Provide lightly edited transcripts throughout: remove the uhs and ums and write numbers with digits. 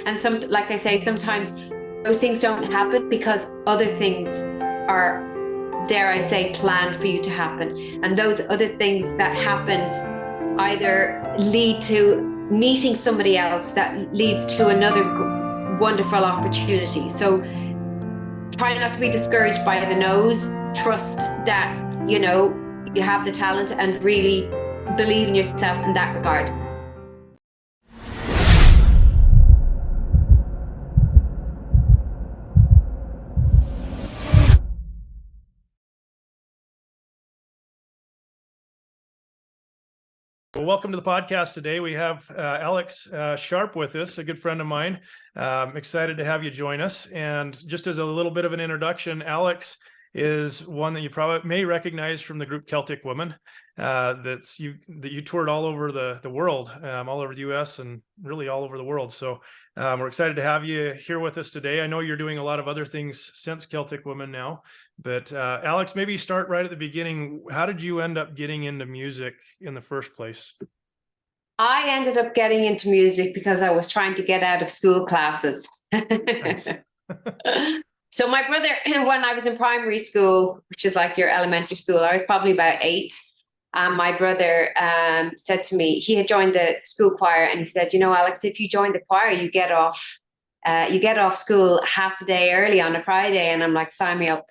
And like I say, sometimes those things don't happen because other things are, dare I say, planned for you to happen. And those other things that happen either lead to meeting somebody else that leads to another wonderful opportunity. So try not to be discouraged by the no's. Trust that, you have the talent, and really believe in yourself in that regard. Well, welcome to the podcast today. We have Alex Sharpe with us, a good friend of mine. Excited to have you join us. And just as a little bit of an introduction, Alex is one that you probably may recognize from the group Celtic Woman. That you toured all over the world, all over the US and really all over the world. So we're excited to have you here with us today. I know you're doing a lot of other things since Celtic Woman now, but Alex, maybe start right at the beginning. How did you end up getting into music in the first place? I ended up getting into music because I was trying to get out of school classes. Nice. So my brother, when I was in primary school, which is like your elementary school, I was probably about 8. My brother said to me, he had joined the school choir, and he said, Alex, if you join the choir, you get off school half a day early on a Friday. And I'm like, sign me up.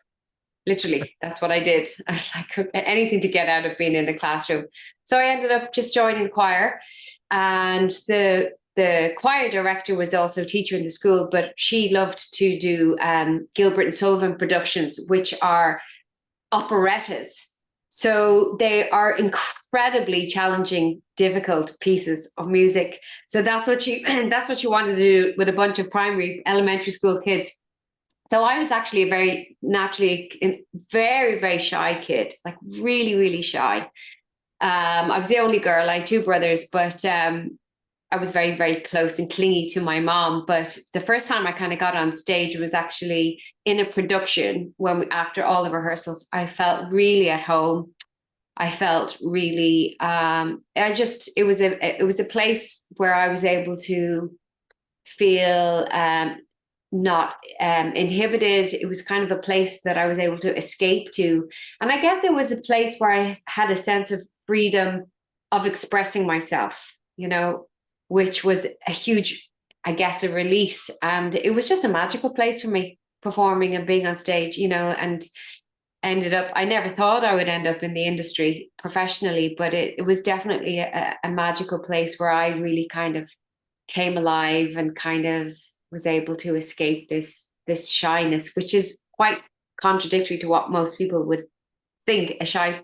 Literally, that's what I did. I was like, anything to get out of being in the classroom. So I ended up just joining the choir, and the choir director was also a teacher in the school, but she loved to do Gilbert and Sullivan productions, which are operettas. So they are incredibly challenging, difficult pieces of music. So that's what she wanted to do with a bunch of elementary school kids. So I was actually a very very shy kid, like really, really shy. I was the only girl. I had 2 brothers, but I was very, very close and clingy to my mom. But the first time I kind of got on stage was actually in a production after all the rehearsals. I felt really at home. I felt really, it was a place where I was able to feel not inhibited. It was kind of a place that I was able to escape to. And I guess it was a place where I had a sense of freedom of expressing myself, which was a huge, I guess, a release. And it was just a magical place for me, performing and being on stage, and I never thought I would end up in the industry professionally, but it was definitely a magical place where I really kind of came alive and kind of was able to escape this shyness, which is quite contradictory to what most people would think a shy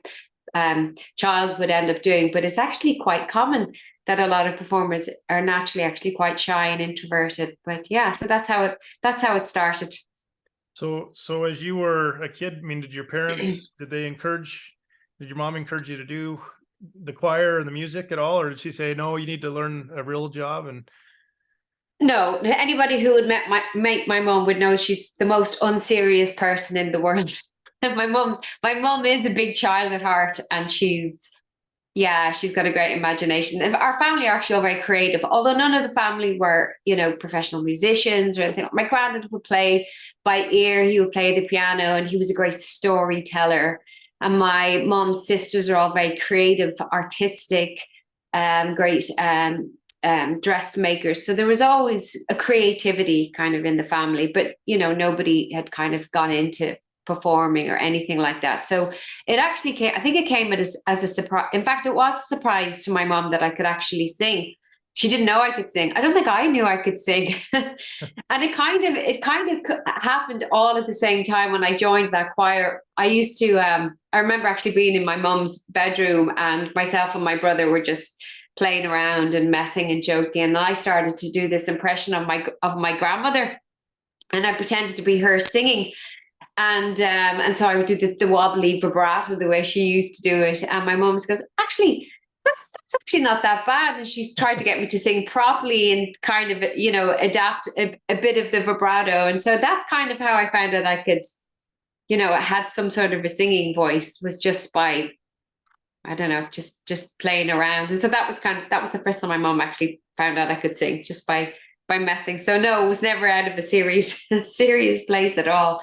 child would end up doing. But it's actually quite common that a lot of performers are naturally actually quite shy and introverted. But yeah, so that's how it started. So as you were a kid, I mean, did your mom encourage you to do the choir and the music at all? Or did she say, no, you need to learn a real job? And no, anybody who would meet my mom would know she's the most unserious person in the world. My mom is a big child at heart, and she's got a great imagination. Our family are actually all very creative, although none of the family were, professional musicians or anything. My granddad would play by ear. He would play the piano, and he was a great storyteller. And my mom's sisters are all very creative, artistic, great dressmakers. So there was always a creativity kind of in the family, but, nobody had kind of gone into performing or anything like that. So it actually came, I think it came as a surprise. In fact, it was a surprise to my mom that I could actually sing. She didn't know I could sing. I don't think I knew I could sing. And it kind of happened all at the same time when I joined that choir. I used to, I remember actually being in my mom's bedroom, and myself and my brother were just playing around and messing and joking. And I started to do this impression of my grandmother, and I pretended to be her singing. And so I would do the wobbly vibrato the way she used to do it. And my mom goes, actually, that's actually not that bad. And she's tried to get me to sing properly and kind of, adapt a bit of the vibrato. And so that's kind of how I found out I could, had some sort of a singing voice, was just by, I don't know, just playing around. And so that was the first time my mom actually found out I could sing, just by by messing. So no, it was never out of a serious place at all.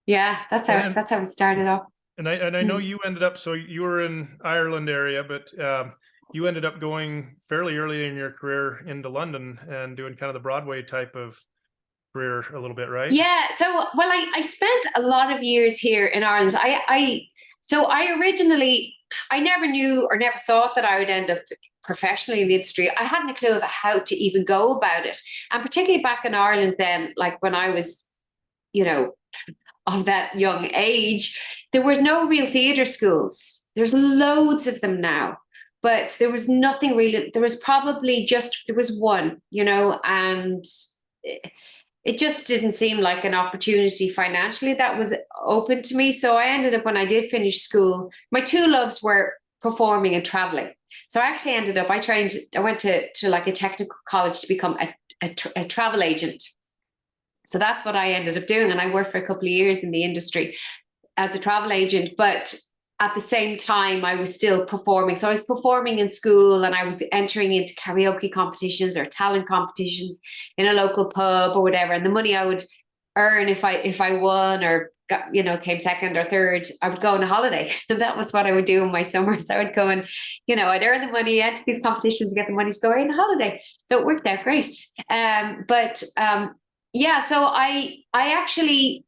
Yeah, that's how it started off. And I know you ended up, so you were in Ireland area, but you ended up going fairly early in your career into London and doing kind of the Broadway type of career a little bit, right? Yeah. So, well, I spent a lot of years here in Ireland. So I originally, I never knew or never thought that I would end up professionally in the industry. I hadn't a clue of how to even go about it. And particularly back in Ireland then, like when I was, you know, of that young age, there were no real theatre schools. There's loads of them now, but there was nothing really. There was one, you know, and it just didn't seem like an opportunity financially that was open to me. So I ended up, when I did finish school, my two loves were performing and traveling. So I actually ended up, I went to like a technical college to become a travel agent. So that's what I ended up doing. And I worked for a couple of years in the industry as a travel agent, but at the same time, I was still performing. So I was performing in school and I was entering into karaoke competitions or talent competitions in a local pub or whatever. And the money I would earn if I won or got, you know, came second or third, I would go on a holiday. And that was what I would do in my summers. I would go and, you know, I'd earn the money, enter these competitions, get the money to go on a holiday. So it worked out great. Yeah, so I actually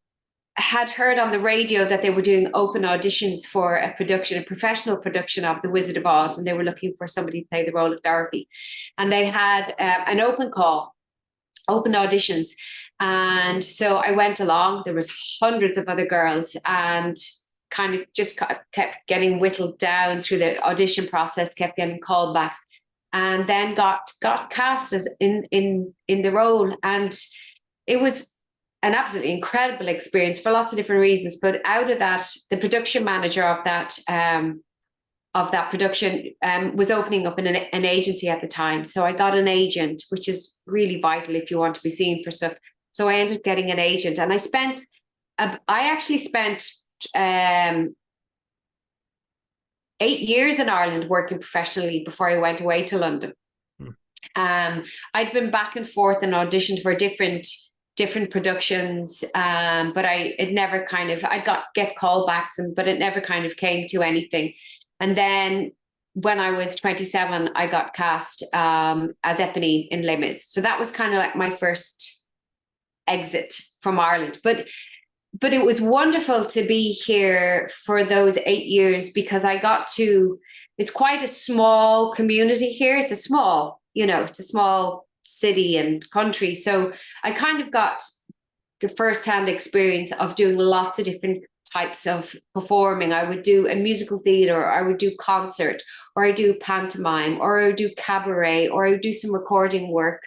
had heard on the radio that they were doing open auditions for a professional production of The Wizard of Oz, and they were looking for somebody to play the role of Dorothy. And they had an open auditions. And so I went along. There was hundreds of other girls, and kind of just kept getting whittled down through the audition process, kept getting callbacks, and then got cast as in the role. And it was an absolutely incredible experience for lots of different reasons. But out of that, the production manager of that production was opening up an agency at the time. So I got an agent, which is really vital if you want to be seen for stuff. So I ended up getting an agent, and I actually spent 8 years in Ireland working professionally before I went away to London. I'd been back and forth and auditioned for different productions, but I'd get callbacks, but it never kind of came to anything. And then when I was 27, I got cast as Eponine in Les Mis. So that was kind of like my first exit from Ireland. But it was wonderful to be here for those 8 years, because it's quite a small community here. It's a small city and country. So I kind of got the first-hand experience of doing lots of different types of performing. I would do a musical theatre, or I would do concert, or I do pantomime, or I would do cabaret, or I would do some recording work.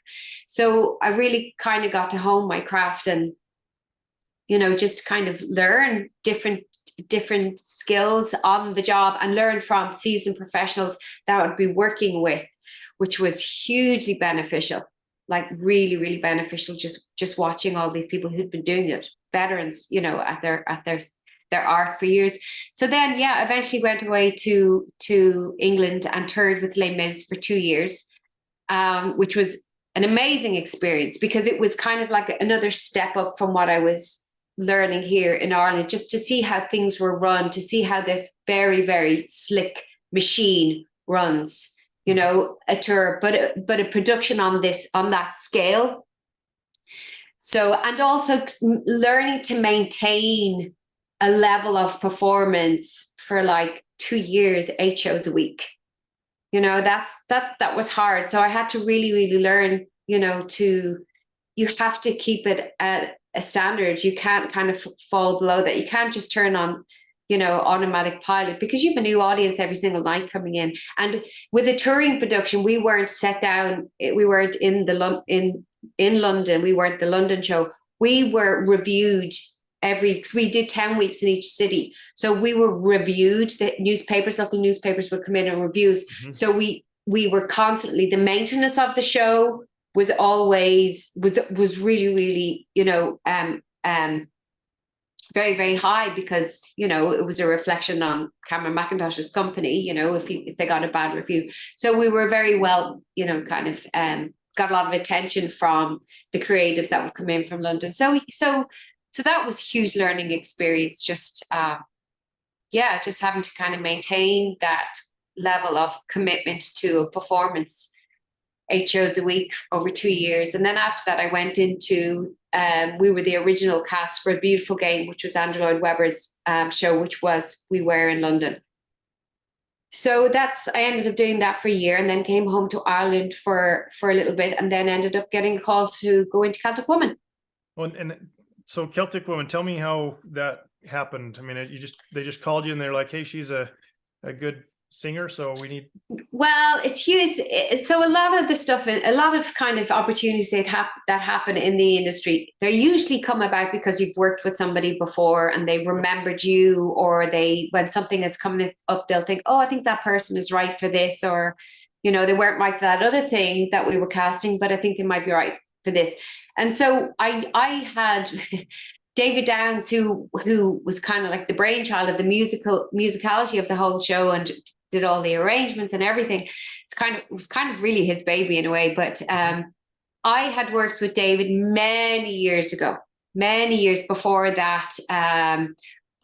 So I really kind of got to hone my craft and, you know, just kind of learn different skills on the job and learn from seasoned professionals that I would be working with, which was hugely beneficial, like really, really beneficial. Just watching all these people who'd been doing it, veterans, you know, at their art for years. So then, yeah, eventually went away to England and toured with Les Mis for 2 years, which was an amazing experience, because it was kind of like another step up from what I was learning here in Ireland, just to see how things were run, to see how this very, very slick machine runs. You know, a tour, but a production on that scale. So, and also learning to maintain a level of performance for like 2 years, 8 shows a week. You know, that was hard. So I had to really, really learn, you know, you have to keep it at a standard. You can't kind of fall below that. You can't just turn on, you know, automatic pilot, because you have a new audience every single night coming in. And with a touring production, we weren't set down. We weren't in London. We weren't the London show. We were reviewed we did 10 weeks in each city. So we were reviewed. The local newspapers would come in and reviews. Mm-hmm. So we were constantly, the maintenance of the show was always, was really, really, you know, very, very high, because, you know, it was a reflection on Cameron Mackintosh's company, you know, if they got a bad review. So we were very well, you know, kind of got a lot of attention from the creatives that would come in from London. So that was a huge learning experience. Just just having to kind of maintain that level of commitment to a performance, 8 shows a week over 2 years. And then after that, I went into, we were the original cast for A Beautiful Game, which was Andrew Lloyd Webber's show, which was We Were in London. So I ended up doing that for a year, and then came home to Ireland for a little bit, and then ended up getting a call to go into Celtic Woman. Well, and so Celtic Woman, tell me how that happened. I mean, they just called you and they're like, hey, she's a good singer, so we need. Well, it's huge. So a lot of the stuff, a lot of kind of opportunities that happen in the industry, they usually come about because you've worked with somebody before and they've remembered you, or when something is coming up, they'll think, oh, I think that person is right for this, or, you know, they weren't right for that other thing that we were casting, but I think they might be right for this. And so I had David Downs, who was kind of like the brainchild of the musicality of the whole show and did all the arrangements and everything. It was kind of really his baby in a way. But I had worked with David many years before that,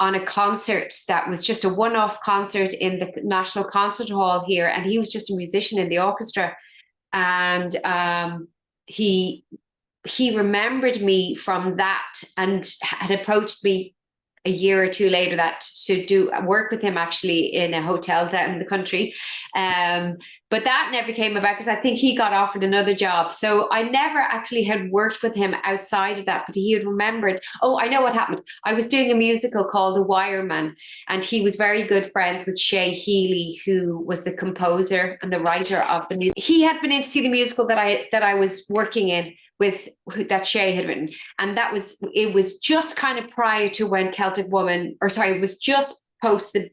on a concert that was just a one-off concert in the National Concert Hall here, and he was just a musician in the orchestra, and he remembered me from that and had approached me a year or two later to do work with him actually in a hotel down in the country. But that never came about because I think he got offered another job. So I never actually had worked with him outside of that, but he had remembered, oh, I know what happened. I was doing a musical called The Wireman, and he was very good friends with Shay Healy, who was the composer and the writer of the music. He had been in to see the musical that I was working in, with that Shay had written, and it was just kind of prior to when Celtic Woman, it was just post the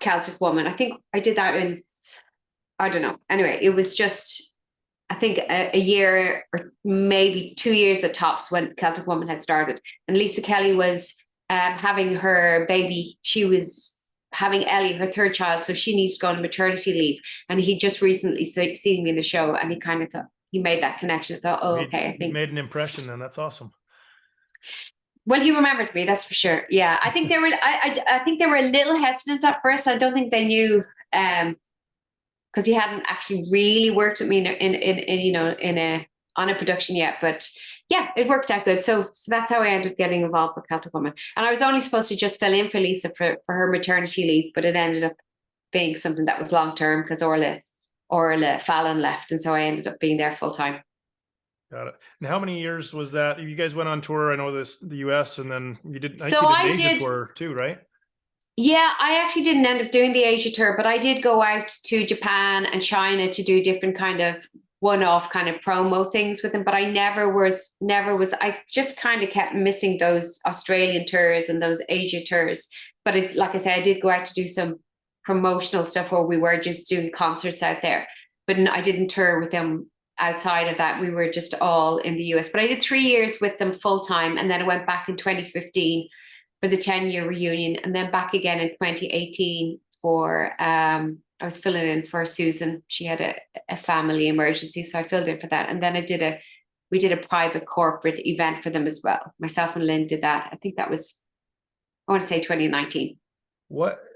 Celtic Woman. I think I did that in, I don't know. Anyway, it was just, I think a year or maybe 2 years at tops when Celtic Woman had started, and Lisa Kelly was having her baby. She was having Ellie, her third child, so she needs to go on maternity leave, and he just recently seen me in the show, and he kind of thought, he made that connection. I thought, oh, okay, I think made an impression then. That's awesome. Well, he remembered me, that's for sure. Yeah, I think they were. I think they were a little hesitant at first. I don't think they knew, because he hadn't actually really worked with me on a production yet. But yeah, it worked out good. So that's how I ended up getting involved with Celtic Woman. And I was only supposed to just fill in for Lisa for her maternity leave, but it ended up being something that was long term because Orla Fallon left, and so I ended up being there full time. Got it. And how many years was that? You guys went on tour, I know the US, and then you did. I did Asia tour too, right? Yeah, I actually didn't end up doing the Asia tour, but I did go out to Japan and China to do different kind of one-off kind of promo things with them. But I never was. I just kind of kept missing those Australian tours and those Asia tours. But like I said, I did go out to do some promotional stuff where we were just doing concerts out there, but I didn't tour with them outside of that. We were just all in the US, but I did 3 years with them full time, and then I went back in 2015 for the 10-year reunion, and then back again in 2018 for I was filling in for Susan. She had a family emergency, so I filled in for that, and then we did a private corporate event for them as well. Myself and Lynn did that. I think that was, I want to say 2019.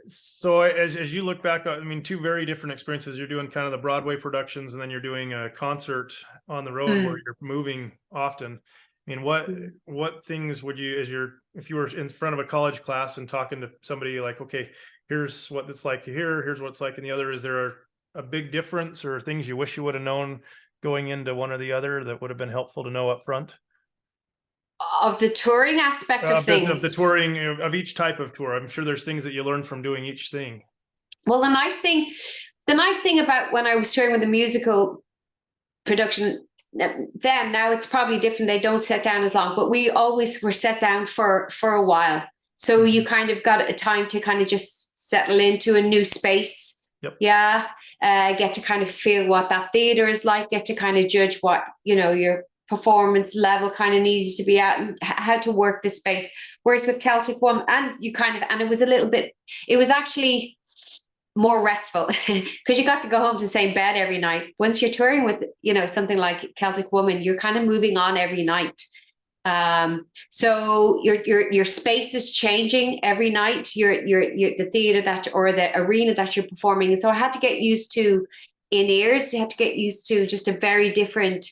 So as you look back, I mean, 2 very different experiences. You're doing kind of the Broadway productions, and then you're doing a concert on the road where you're moving often. I mean, what things would you, if you were in front of a college class and talking to somebody like, okay, here's what it's like here, here's what it's like in the other, is there a big difference or things you wish you would have known going into one or the other that would have been helpful to know up front? Of the touring aspect of things? Of the touring, of each type of tour. I'm sure there's things that you learn from doing each thing. Well, the nice thing about when I was touring with the musical production, now it's probably different. They don't set down as long, but we always were set down for a while. So you kind of got a time to kind of just settle into a new space. Yep. Yeah. Get to kind of feel what that theater is like, get to kind of judge what, your performance level kind of needed to be at and how to work the space. Whereas with Celtic Woman, and it was actually more restful because you got to go home to the same bed every night. Once you're touring with, you know, something like Celtic Woman, you're kind of moving on every night. So your space is changing every night. Your the theater that, or the arena that you're performing. So I had to get used to in-ears. You had to get used to just a very different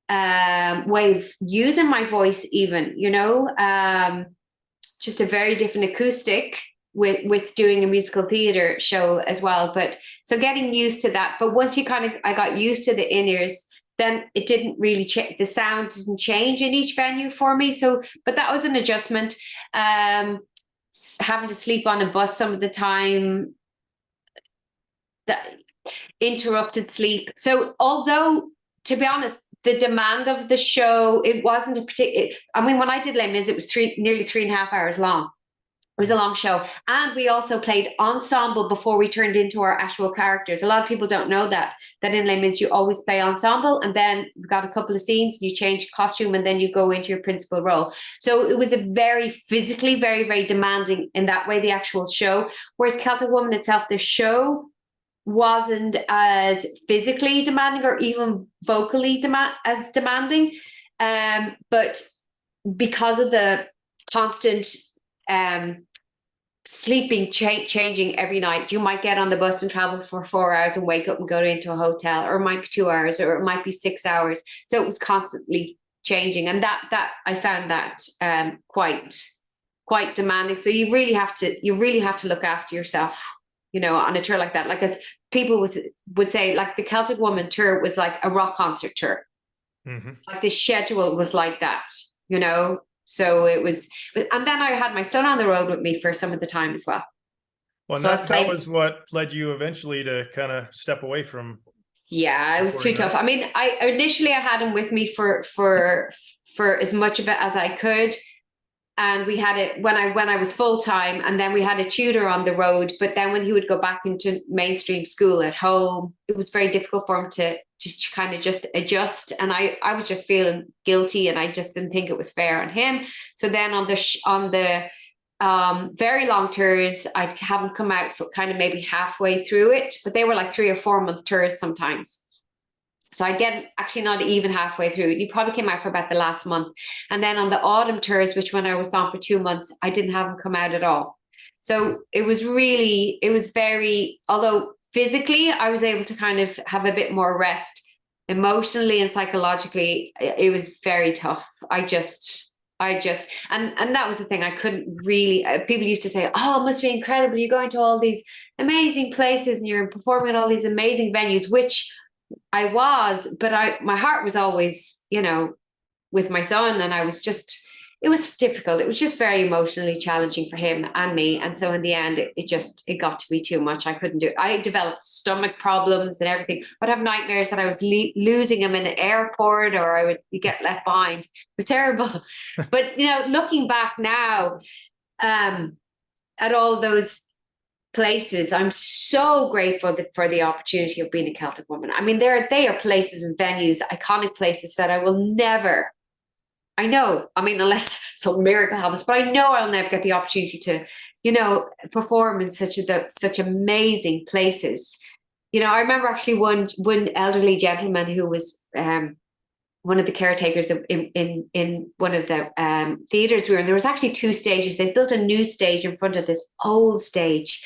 way of using my voice, even, you know, just a very different acoustic with doing a musical theater show as well. But so getting used to that. But once I got used to the in-ears, then it didn't really change. The sound didn't change in each venue for me. So, but that was an adjustment. Having to sleep on a bus some of the time, that interrupted sleep. So although, to be honest, the demand of the show, it wasn't a particular, I mean, when I did Les Mis, it was nearly 3.5 hours long. It was a long show. And we also played ensemble before we turned into our actual characters. A lot of people don't know that in Les Mis, you always play ensemble, and then you've got a couple of scenes, you change costume, and then you go into your principal role. So it was a very physically, very, very demanding in that way, the actual show. Whereas Celtic Woman itself, the show wasn't as physically demanding or even vocally as demanding. But because of the constant sleeping, changing every night, you might get on the bus and travel for 4 hours and wake up and go into a hotel, or it might be 2 hours, or it might be 6 hours. So it was constantly changing, and that I found that quite demanding. So you really have to look after yourself, you know, on a tour like that. Like, as people would say, like the Celtic Woman tour was like a rock concert tour. Mm-hmm. Like the schedule was like that, you know. So it was, and then I had my son on the road with me for some of the time as well. Well, so that was what led you eventually to kind of step away from. Yeah, it was too tough. I mean, I initially had him with me for as much of it as I could. And we had it when I was full time, and then we had a tutor on the road. But then when he would go back into mainstream school at home, it was very difficult for him to kind of just adjust. And I was just feeling guilty, and I just didn't think it was fair on him. So then on the very long tours, I'd have him come out for kind of maybe halfway through it, but they were like 3 or 4 month tours sometimes. So I get actually not even halfway through. He probably came out for about the last month. And then on the autumn tours, which when I was gone for 2 months, I didn't have him come out at all. So it was very, although physically I was able to kind of have a bit more rest, emotionally and psychologically, it was very tough. I just, and that was the thing. I couldn't really, people used to say, oh, it must be incredible. You're going to all these amazing places and you're performing at all these amazing venues, which I was, but my heart was always, you know, with my son, and it was difficult. It was just very emotionally challenging for him and me. And so in the end, it got to be too much. I couldn't do it. I developed stomach problems and everything. I'd have nightmares that I was losing him in an airport, or I would get left behind. It was terrible. But, you know, looking back now at all those places, I'm so grateful for the opportunity of being a Celtic Woman. I mean, they are places and venues, iconic places that I will never, I know, I mean, unless some miracle happens, but I know I'll never get the opportunity to, you know, perform in such amazing places. You know, I remember actually one elderly gentleman who was one of the caretakers in one of the theatres we were in. There was actually 2 stages. They built a new stage in front of this old stage,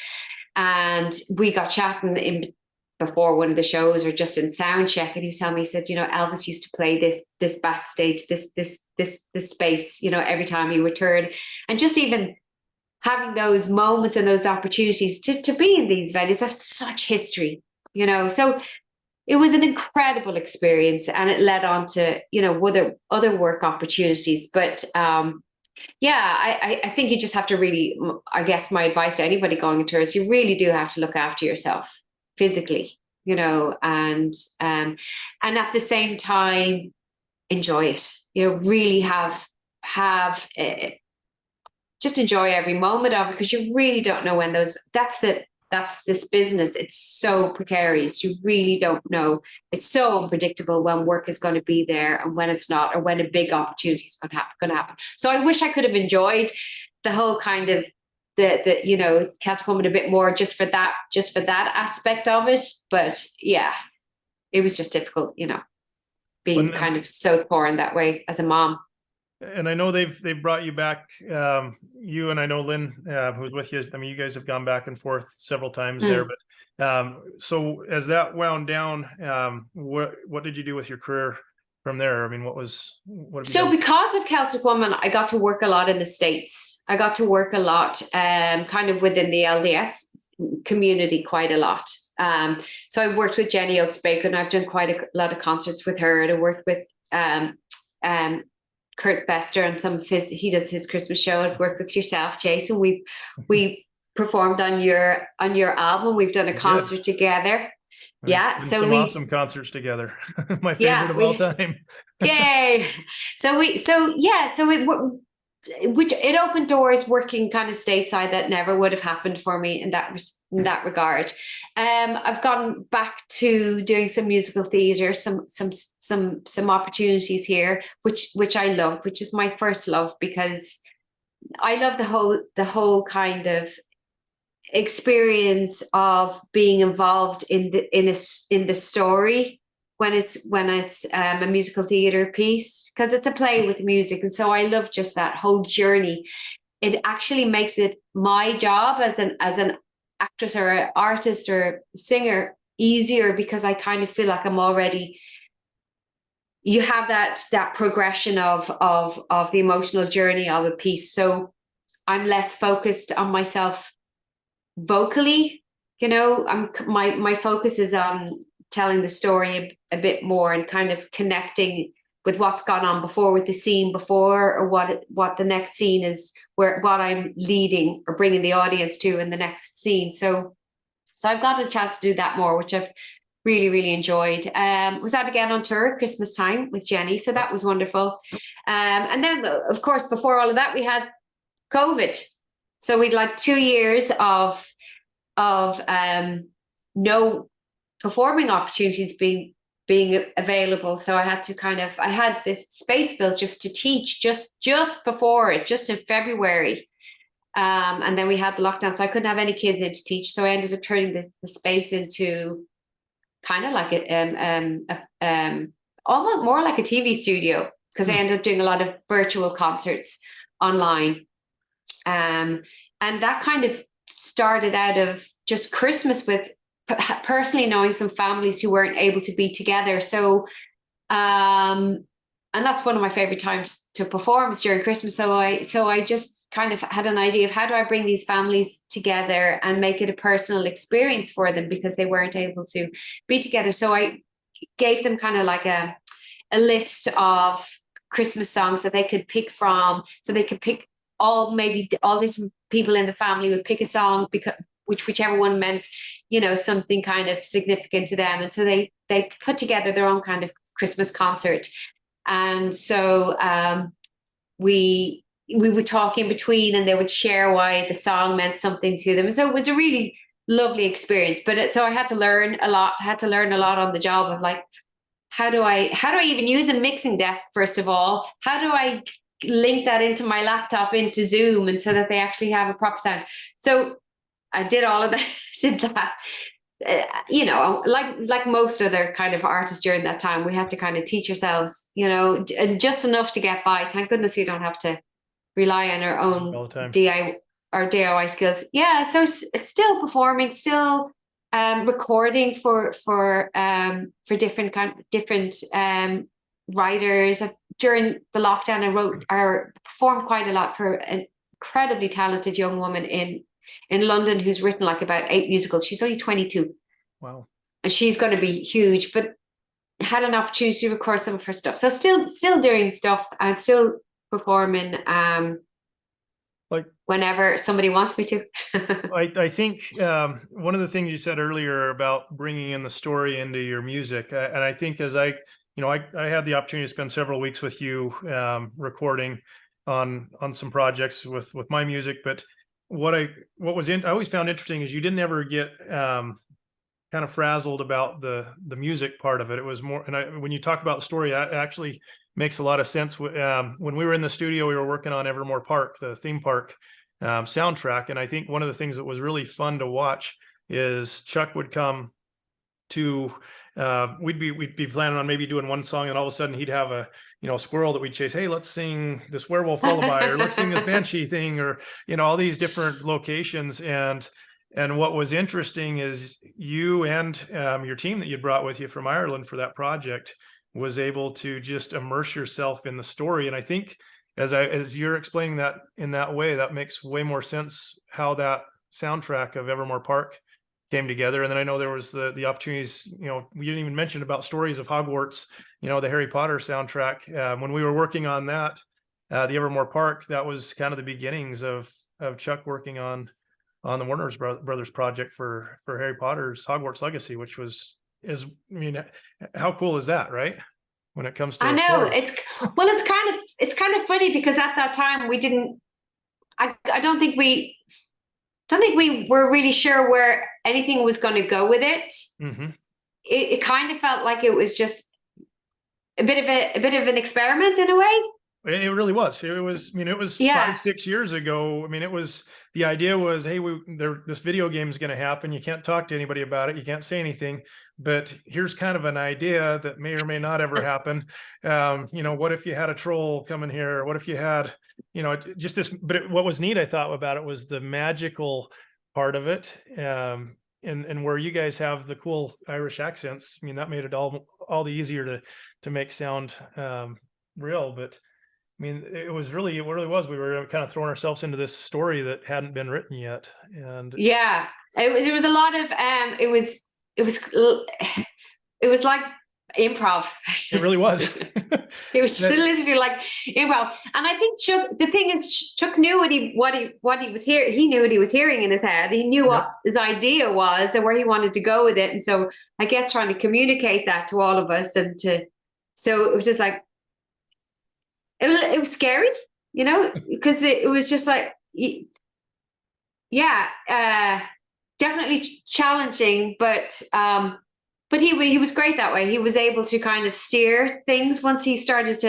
and we got chatting before one of the shows, or just in sound check, and he was telling me, he said, you know, Elvis used to play this backstage, this space, you know, every time he returned. And just even having those moments and those opportunities to be in these venues, that's such history, you know. So it was an incredible experience, and it led on to, you know, other work opportunities. But yeah, I think you just have to really, I guess my advice to anybody going on tours, you really do have to look after yourself physically, you know, and at the same time, enjoy it. You know, really have just enjoy every moment of it, because you really don't know when that's this business. It's so precarious. You really don't know. It's so unpredictable when work is going to be there and when it's not, or when a big opportunity is going to happen. So I wish I could have enjoyed the whole kind of the Celtic Woman a bit more just for that aspect of it. But yeah, it was just difficult, being kind of so torn that way as a mom. And I know they've brought you back, you and I know Lynn, who's with you. I mean, you guys have gone back and forth several times there, but so as that wound down, what did you do with your career from there? I mean, what have you done? Because of Celtic Woman, I got to work a lot in the States. I got to work a lot, kind of within the LDS community, quite a lot. So I worked with Jenny Oaks Baker, and I've done quite a lot of concerts with her. And I worked with Kurt Bester and some of he does his Christmas show. I've worked with yourself, Jason. We performed on your album. We've done a concert together. Yeah, so some awesome concerts together. My favorite of all time. Yay! It opened doors working kind of stateside that never would have happened for me in that regard. I've gone back to doing some musical theatre, some opportunities here, which I love, which is my first love, because I love the whole kind of experience of being involved in the story when it's a musical theater piece, because it's a play with music. And so I love just that whole journey. It actually makes it my job as an actress or an artist or singer easier, because I kind of feel like I'm already, you have that progression of the emotional journey of a piece. So I'm less focused on myself vocally, my focus is on telling the story a bit more and kind of connecting with what's gone on before, with the scene before, or what the next scene is, what I'm leading or bringing the audience to in the next scene. So I've got a chance to do that more, which I've really, really enjoyed. Was out again on tour Christmas time with Jenny, so that was wonderful. And then, of course, before all of that, we had COVID. So we'd like 2 years of no performing opportunities being available. So I had this space built just to teach just before it, just in February. And then we had the lockdown, so I couldn't have any kids in to teach. So I ended up turning the space into kind of like almost more like a TV studio, because I ended up doing a lot of virtual concerts online. And that kind of started out of just Christmas with personally knowing some families who weren't able to be together. So, and that's one of my favorite times to perform, is during Christmas. So I just kind of had an idea of how do I bring these families together and make it a personal experience for them, because they weren't able to be together. So I gave them kind of like a list of Christmas songs that they could pick from. So they could pick all different people in the family would pick a song, because whichever one meant, something kind of significant to them. And so they put together their own kind of Christmas concert. And so we would talk in between, and they would share why the song meant something to them. So it was a really lovely experience. But so I had to learn a lot on the job of like, how do I even use a mixing desk, first of all? How do I link that into my laptop, into Zoom, and so that they actually have a proper sound? So I did all of that, like most other kind of artists during that time, we had to kind of teach ourselves, and just enough to get by. Thank goodness we don't have to rely on our own DIY skills. Yeah, so still performing, still recording for different writers. During the lockdown, I performed quite a lot for an incredibly talented young woman in London who's written like about 8 musicals. She's only 22. Wow. And she's going to be huge, but had an opportunity to record some of her stuff. So still doing stuff and still performing like whenever somebody wants me to. I think one of the things you said earlier about bringing in the story into your music, and I think as I had the opportunity to spend several weeks with you recording on some projects with my music, but I always found interesting is you didn't ever get kind of frazzled about the music part of it. It was more, and when you talk about the story, that actually makes a lot of sense. When we were in the studio, we were working on Evermore Park, the theme park, soundtrack. And I think one of the things that was really fun to watch is Chuck would come to, we'd be planning on maybe doing one song, and all of a sudden he'd have a, squirrel that we'd chase. Hey, let's sing this werewolf lullaby, or let's sing this banshee thing, or, all these different locations. And what was interesting is you and your team that you brought with you from Ireland for that project was able to just immerse yourself in the story. And I think as you're explaining that in that way, that makes way more sense how that soundtrack of Evermore Park came together. And then I know there was the opportunities, we didn't even mention about Stories of Hogwarts, the Harry Potter soundtrack. When we were working on that, the Evermore Park, that was kind of the beginnings of Chuck working on the Warner Brothers project for Harry Potter's Hogwarts Legacy, which how cool is that, right? When it comes to I know stories. it's kind of funny, because at that time we didn't, I don't think we were really sure where anything was going to go with it. Mm-hmm. It kind of felt like it was just a bit of an experiment in a way. It really was. It was 5-6 years ago. The idea was, hey, this video game is going to happen. You can't talk to anybody about it. You can't say anything, but here's kind of an idea that may or may not ever happen. What if you had a troll come in here? What if you had, just this, but what was neat, I thought, about it was the magical part of it. And where you guys have the cool Irish accents. That made it all the easier to make sound real. But it really was. We were kind of throwing ourselves into this story that hadn't been written yet. And yeah, it was a lot of, it was like improv. It really was. It was literally like improv. And I think Chuck knew what he was hearing. He knew what he was hearing in his head. He knew what his idea was and where he wanted to go with it. And so I guess trying to communicate that to all of us, so it was just like, it was scary, because it was just like, definitely challenging, but he was great that way. He was able to kind of steer things once he started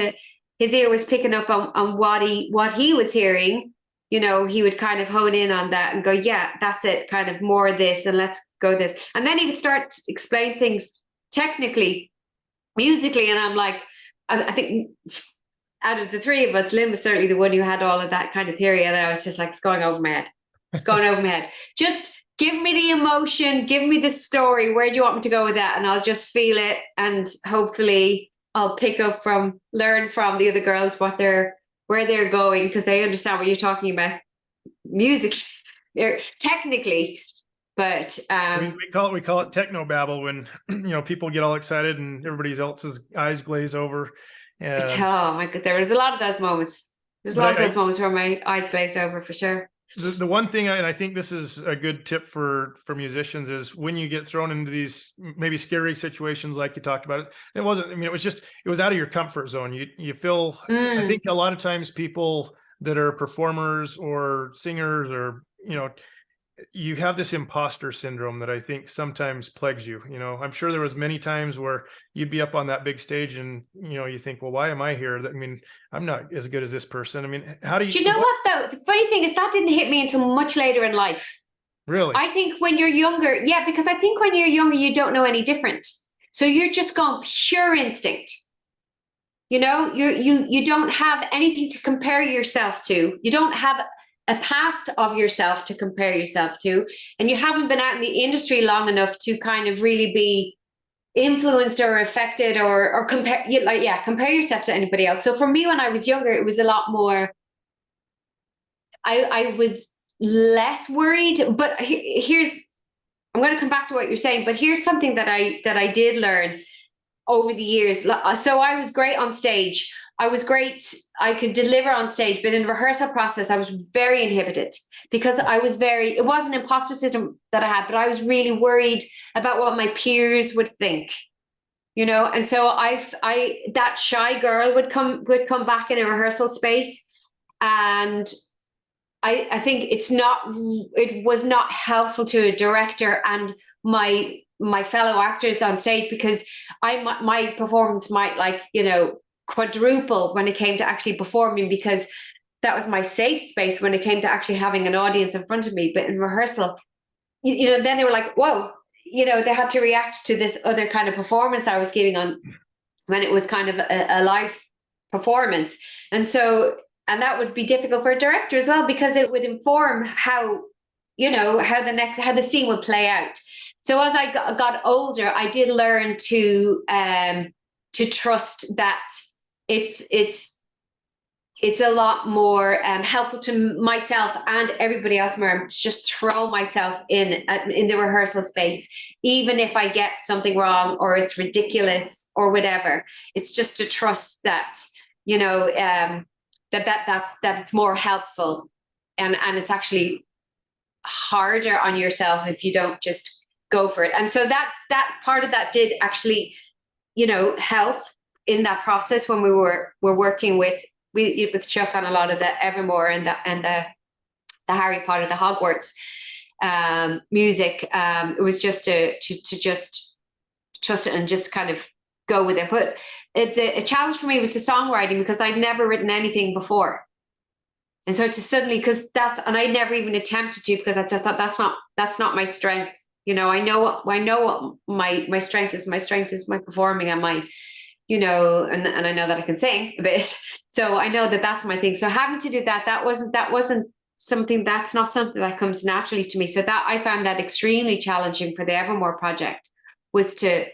his ear was picking up on what he was hearing. He would kind of hone in on that and go, yeah, that's it, kind of more of this, and let's go this. And then he would start to explain things technically, musically, and I'm like, I think out of the three of us, Lynn was certainly the one who had all of that kind of theory, and I was just like, it's going over my head. It's going over my head. Just give me the emotion, give me the story. Where do you want me to go with that? And I'll just feel it, and hopefully I'll learn from the other girls where they're going, because they understand what you're talking about music, technically. But we call it techno babble when people get all excited and everybody else's eyes glaze over. Oh my God, there was a lot of those moments. There's a lot of those moments where my eyes glazed over, for sure. The one thing, and I think this is a good tip for musicians, is when you get thrown into these maybe scary situations like you talked about, it wasn't, it was out of your comfort zone. You feel, I think a lot of times people that are performers or singers, or, you have this imposter syndrome that I think sometimes plagues you. I'm sure there was many times where you'd be up on that big stage and, you think, well, why am I here? I'm not as good as this person. How do you... Do you know what though? The funny thing is that didn't hit me until much later in life. Really? I think when you're younger, because I think when you're younger, you don't know any different. So you're just going pure instinct. You don't have anything to compare yourself to. You don't have a past of yourself to compare yourself to, and you haven't been out in the industry long enough to kind of really be influenced or affected or compare yourself to anybody else. So for me, when I was younger, it was a lot more, I was less worried. But I'm going to come back to what you're saying, but here's something that I did learn over the years. So I was great on stage. I was great. I could deliver on stage, but in the rehearsal process, I was very inhibited, because it was an imposter syndrome that I had, but I was really worried about what my peers would think, and so that shy girl would come back in a rehearsal space. And I think it was not helpful to a director and my fellow actors on stage, because my performance might quadruple when it came to actually performing, because that was my safe space when it came to actually having an audience in front of me. But in rehearsal, you know, then they were like, whoa, you know, they had to react to this other kind of performance I was giving on when it was kind of a live performance. And so, and that would be difficult for a director as well, because it would inform how, you know, how the scene would play out. So as I got older, I did learn to trust that it's a lot more helpful to myself and everybody else more, just throw myself in the rehearsal space, even if I get something wrong or it's ridiculous or whatever. It's just to trust that, you know, that it's more helpful, and it's actually harder on yourself if you don't just go for it. And so that part of that did actually, you know, help in that process when we were working with Chuck on a lot of the Evermore and the Harry Potter, the Hogwarts music. It was just to just trust it and just kind of go with it. But a challenge for me was the songwriting, because I'd never written anything before. And so to suddenly, and I never even attempted to, because I just thought that's not my strength. You know, I know what my strength is. My strength is my performing and my, you know, and I know that I can sing a bit. So I know that that's my thing. So having to do that wasn't something, that's not something that comes naturally to me. So that I found that extremely challenging for the Evermore project, was to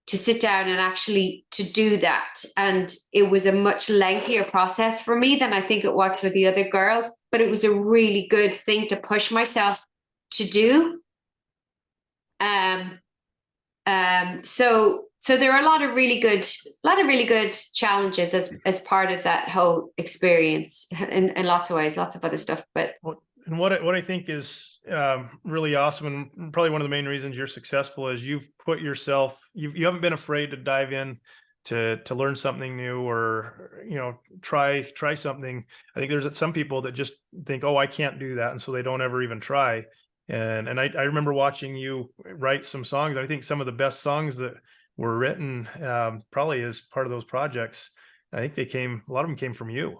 sit down and actually to do that. And it was a much lengthier process for me than I think it was for the other girls, but it was a really good thing to push myself to do. So there are a lot of really good challenges as part of that whole experience in lots of ways, lots of other stuff. But what I think is really awesome, and probably one of the main reasons you're successful, is you've put yourself, you haven't been afraid to dive in to learn something new, or, you know, try something. I think there's some people that just think, oh, I can't do that, and so they don't ever even try. And I remember watching you write some songs. I think some of the best songs that were written probably as part of those projects, I think a lot of them came from you.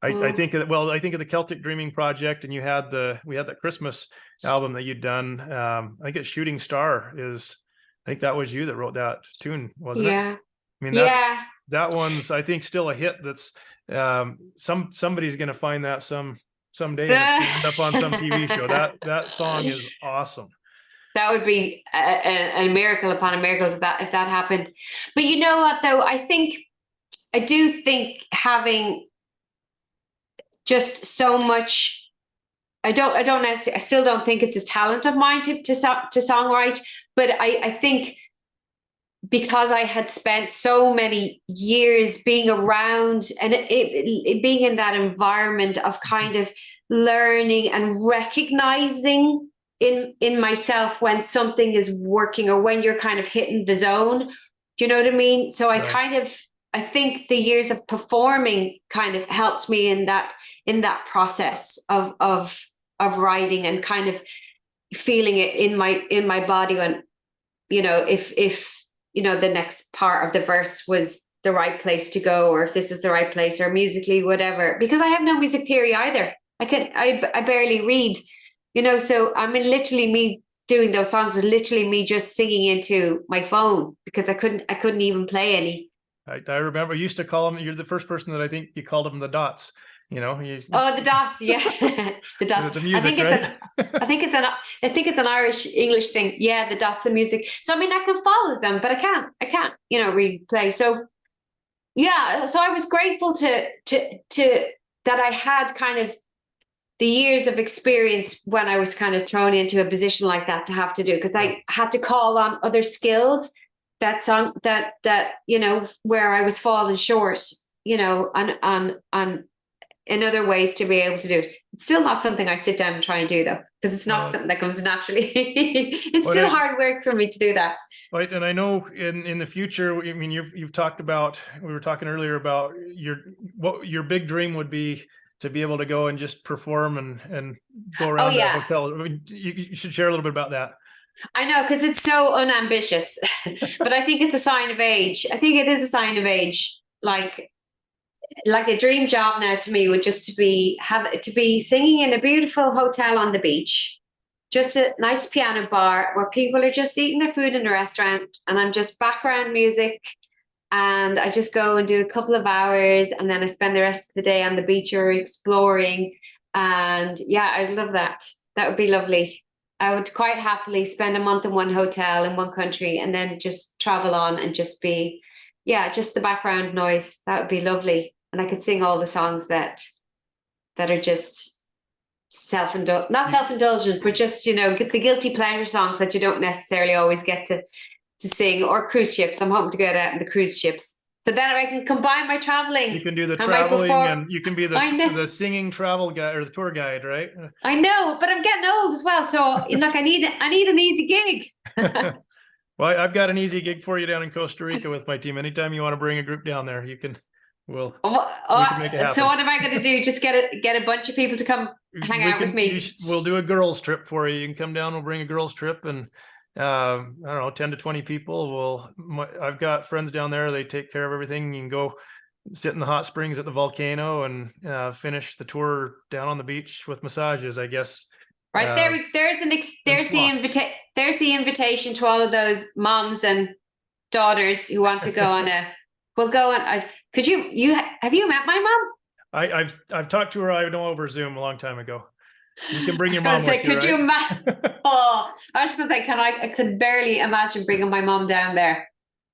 I think of the Celtic Dreaming project, and we had that Christmas album that you'd done. I think it's Shooting Star I think that was you that wrote that tune, wasn't it? Yeah. I mean, that one's, I think, still a hit. That's somebody's going to find that someday, and it's end up on some TV show. That song is awesome. That would be a miracle upon a miracle if that happened. But you know what, though, I do think having just so much, I still don't think it's a talent of mine to songwrite, but I think because I had spent so many years being around and it being in that environment of kind of learning and recognizing in myself when something is working, or when you're kind of hitting the zone, do you know what I mean? So right. I think the years of performing kind of helped me in that process of writing, and kind of feeling it in my body when, you know, if you know, the next part of the verse was the right place to go, or if this was the right place, or musically, whatever, because I have no music theory either. I barely read, you know, so I mean, literally me doing those songs was literally me just singing into my phone, because I couldn't even play any. I remember you used to call them, you're the first person that I think you called them the dots, you know. The dots, yeah. The dots. The music, I think it's an Irish English thing. Yeah, the dots, the music. So I mean, I can follow them, but I can't, you know, really play. So yeah, so I was grateful to that I had kind of the years of experience when I was kind of thrown into a position like that to have to do, because I had to call on other skills that you know, where I was falling short, you know, on in other ways to be able to do it. It's still not something I sit down and try and do, though, because it's not something that comes naturally. It's still hard work for me to do that. Right, and I know in the future, I mean, you've talked about, we were talking earlier about what your big dream would be, to be able to go and just perform and go around the hotel. I mean, you should share a little bit about that. I know, because it's so unambitious, but I think it's a sign of age. I think it is a sign of age. Like, like a dream job now to me would just to be singing in a beautiful hotel on the beach, just a nice piano bar where people are just eating their food in a restaurant, and I'm just background music, and I just go and do a couple of hours, and then I spend the rest of the day on the beach or exploring. And yeah, I love that. That would be lovely. I would quite happily spend a month in one hotel in one country and then just travel on and just be, yeah, just the background noise. That would be lovely. And I could sing all the songs that are just not self-indulgent, but just, you know, the guilty pleasure songs that you don't necessarily always get to sing, or cruise ships. I'm hoping to get out in the cruise ships. So then I can combine my traveling. You can do the traveling, and you can be the singing travel guy or the tour guide, right? I know, but I'm getting old as well. So look, I need an easy gig. Well, I've got an easy gig for you down in Costa Rica with my team. Anytime you want to bring a group down there, you can. We can make it happen. So what am I going to do? Just get a bunch of people to come hang out with me? We'll do a girls trip for you. You can come down. We'll bring a girls trip, and I don't know, 10 to 20 people. I've got friends down there. They take care of everything. You can go sit in the hot springs at the volcano and finish the tour down on the beach with massages, I guess. Right there's the invitation to all of those moms and daughters who want to go on we'll go on. Have you met my mom? I've talked to her, I know, over Zoom a long time ago. You can bring your mom with you, could you imagine? Oh, I was going to say, I could barely imagine bringing my mom down there.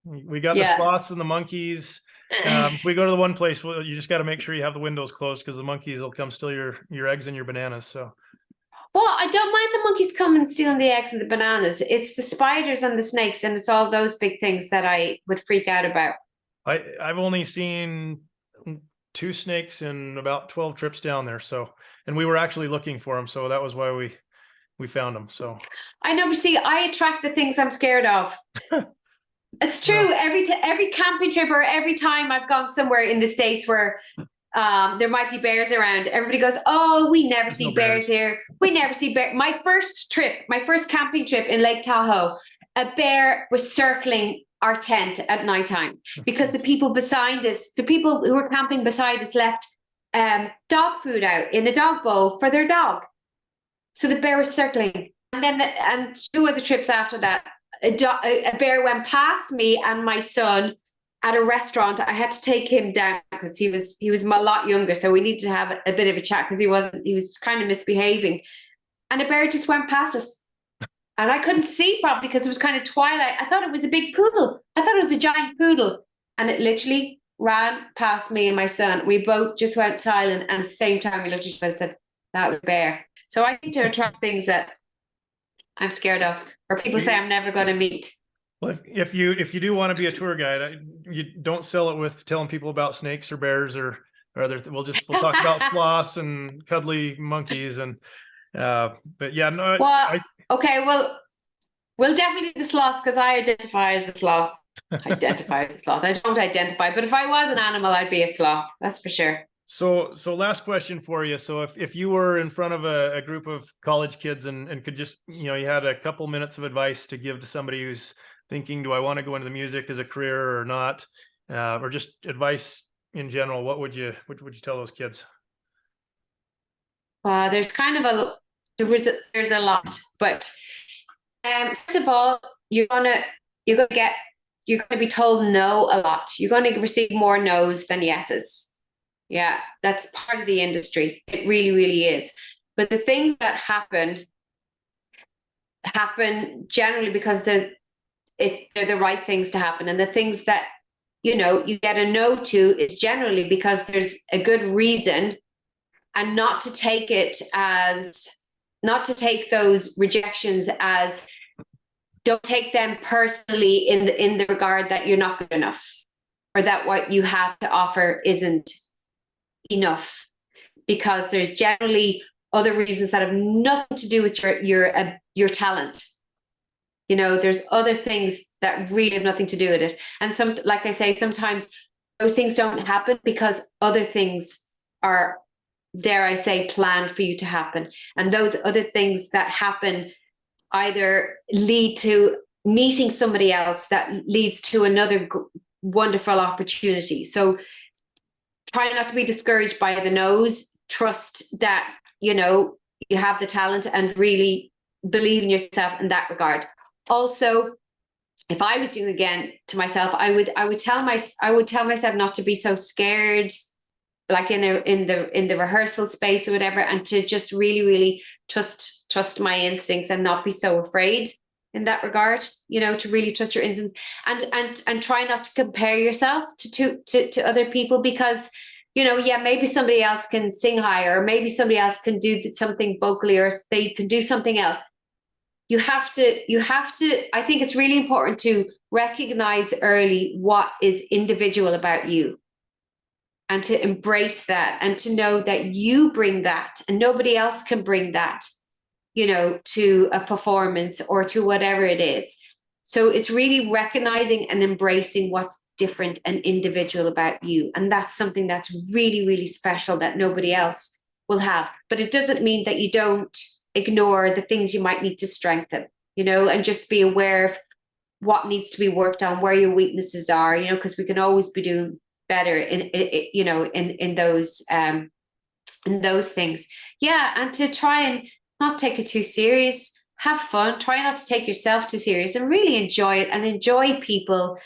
We got the sloths and the monkeys. If we go to the one place, you just got to make sure you have the windows closed, because the monkeys will come steal your eggs and your bananas. So. Well, I don't mind the monkeys coming and stealing the eggs and the bananas. It's the spiders and the snakes, and it's all those big things that I would freak out about. I've only seen 2 snakes in about 12 trips down there. So, and we were actually looking for them. So that was why we found them. So I know, but see, I attract the things I'm scared of. It's true. Yeah. Every camping trip, or every time I've gone somewhere in the States where there might be bears around, everybody goes, "Oh, we never see bears here. We never see bear." My first camping trip in Lake Tahoe, a bear was circling our tent at nighttime because the people who were camping beside us left dog food out in a dog bowl for their dog. So the bear was circling. And then and 2 other trips after that, a bear went past me and my son at a restaurant. I had to take him down because he was a lot younger, so we needed to have a bit of a chat because he was kind of misbehaving, and a bear just went past us, and I couldn't see properly because it was kind of twilight. I thought it was a big poodle. I thought it was a giant poodle, and it literally ran past me and my son. We both just went silent, and at the same time we looked at each other and said, "That was a bear." So I need to attract things that I'm scared of, or people say I'm never going to meet. Well, if you do want to be a tour guide, you don't sell it with telling people about snakes or bears or other. We'll talk about sloths and cuddly monkeys but yeah, no. Well, okay, well, we'll definitely do the sloths because I identify as a sloth. I don't identify, but if I was an animal, I'd be a sloth. That's for sure. So last question for you. So if you were in front of a group of college kids and could just, you had a couple minutes of advice to give to somebody who's thinking, do I want to go into the music as a career or not? Or just advice in general, what would you tell those kids? There's kind of there's a lot, but first of all, you're gonna be told no a lot. You're gonna receive more no's than yeses. Yeah, that's part of the industry. It really, really is. But the things that happen generally because they're the right things to happen. And the things that, you get a no to is generally because there's a good reason, and not to take those rejections as, don't take them personally in the regard that you're not good enough, or that what you have to offer isn't enough, because there's generally other reasons that have nothing to do with your talent. There's other things that really have nothing to do with it. And like I say, sometimes those things don't happen because other things are, dare I say, planned for you to happen. And those other things that happen either lead to meeting somebody else that leads to another wonderful opportunity. So try not to be discouraged by the no's. Trust that, you know, you have the talent, and really believe in yourself in that regard. Also, if I was doing again to myself, I would tell myself not to be so scared, like in the rehearsal space or whatever, and to just really trust my instincts and not be so afraid in that regard, you know, to really trust your instincts, and try not to compare yourself to other people, because, you know, yeah, maybe somebody else can sing higher, or maybe somebody else can do something vocally, or they can do something else. You have to, I think it's really important to recognize early what is individual about you, and to embrace that, and to know that you bring that and nobody else can bring that, you know, to a performance or to whatever it is. So it's really recognizing and embracing what's different and individual about you. And that's something that's really special that nobody else will have. But it doesn't mean that you don't ignore the things you might need to strengthen, you know, and just be aware of what needs to be worked on, where your weaknesses are, you know, because we can always be doing better in those things. Yeah. And to try and not take it too serious, have fun, try not to take yourself too serious, and really enjoy it, and enjoy people,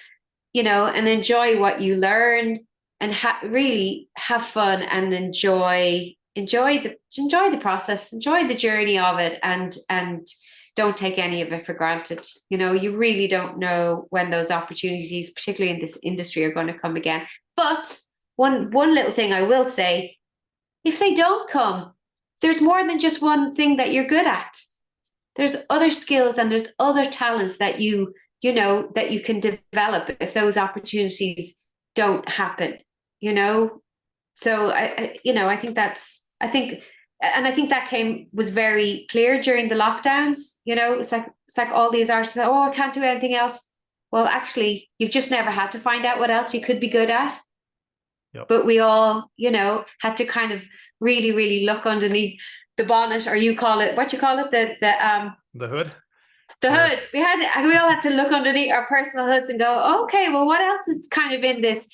you know, and enjoy what you learn, and really have fun, and enjoy the process, enjoy the journey of it, and don't take any of it for granted. You know, you really don't know when those opportunities, particularly in this industry, are going to come again. But one little thing I will say, if they don't come, there's more than just one thing that you're good at. There's other skills and there's other talents that you know, that you can develop if those opportunities don't happen, you know? So I think that was very clear during the lockdowns. You know, it's like all these artists say, oh, I can't do anything else. Well, actually, you've just never had to find out what else you could be good at. Yep. But we all, you know, had to kind of really look underneath the bonnet, or you call it, what you call it, the hood. The hood. We all had to look underneath our personal hoods and go, okay, well, what else is kind of in this,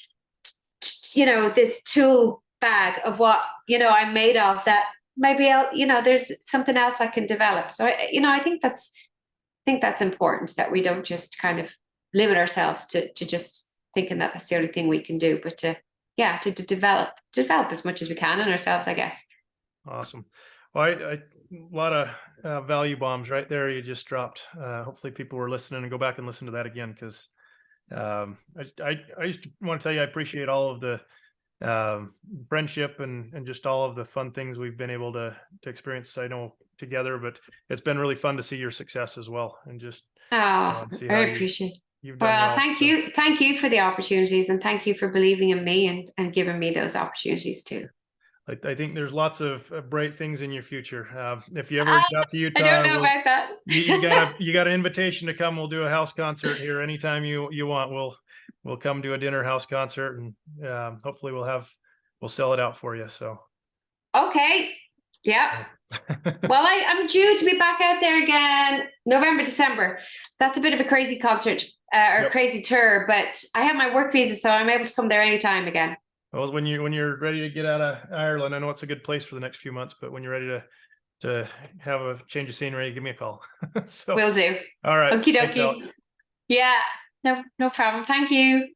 you know, this tool bag of what, you know, I'm made of, that maybe there's something else I can develop. So I think that's important, that we don't just kind of limit ourselves to just thinking that that's the only thing we can do, but to develop as much as we can in ourselves, I guess. Awesome. Well, a lot of value bombs right there you just dropped. Hopefully people were listening and go back and listen to that again, because I just want to tell you I appreciate all of the friendship and just all of the fun things we've been able to experience, I know, together. But it's been really fun to see your success as well, and just see how I appreciate. You've done well. Thank you for the opportunities, and thank you for believing in me and giving me those opportunities too. I think there's lots of bright things in your future. If you ever got to Utah, I don't know about that. you got an invitation to come. We'll do a house concert here anytime you want. We'll come do a dinner house concert, and hopefully we'll sell it out for you. So okay, yeah. Well, I'm due to be back out there again November, December. That's a bit of a crazy concert or crazy tour, but I have my work visa, so I'm able to come there anytime again. Well, when you're ready to get out of Ireland, I know it's a good place for the next few months, but when you're ready to have a change of scenery, give me a call. So, will do. All right. Okie dokie. Yeah, no problem. Thank you.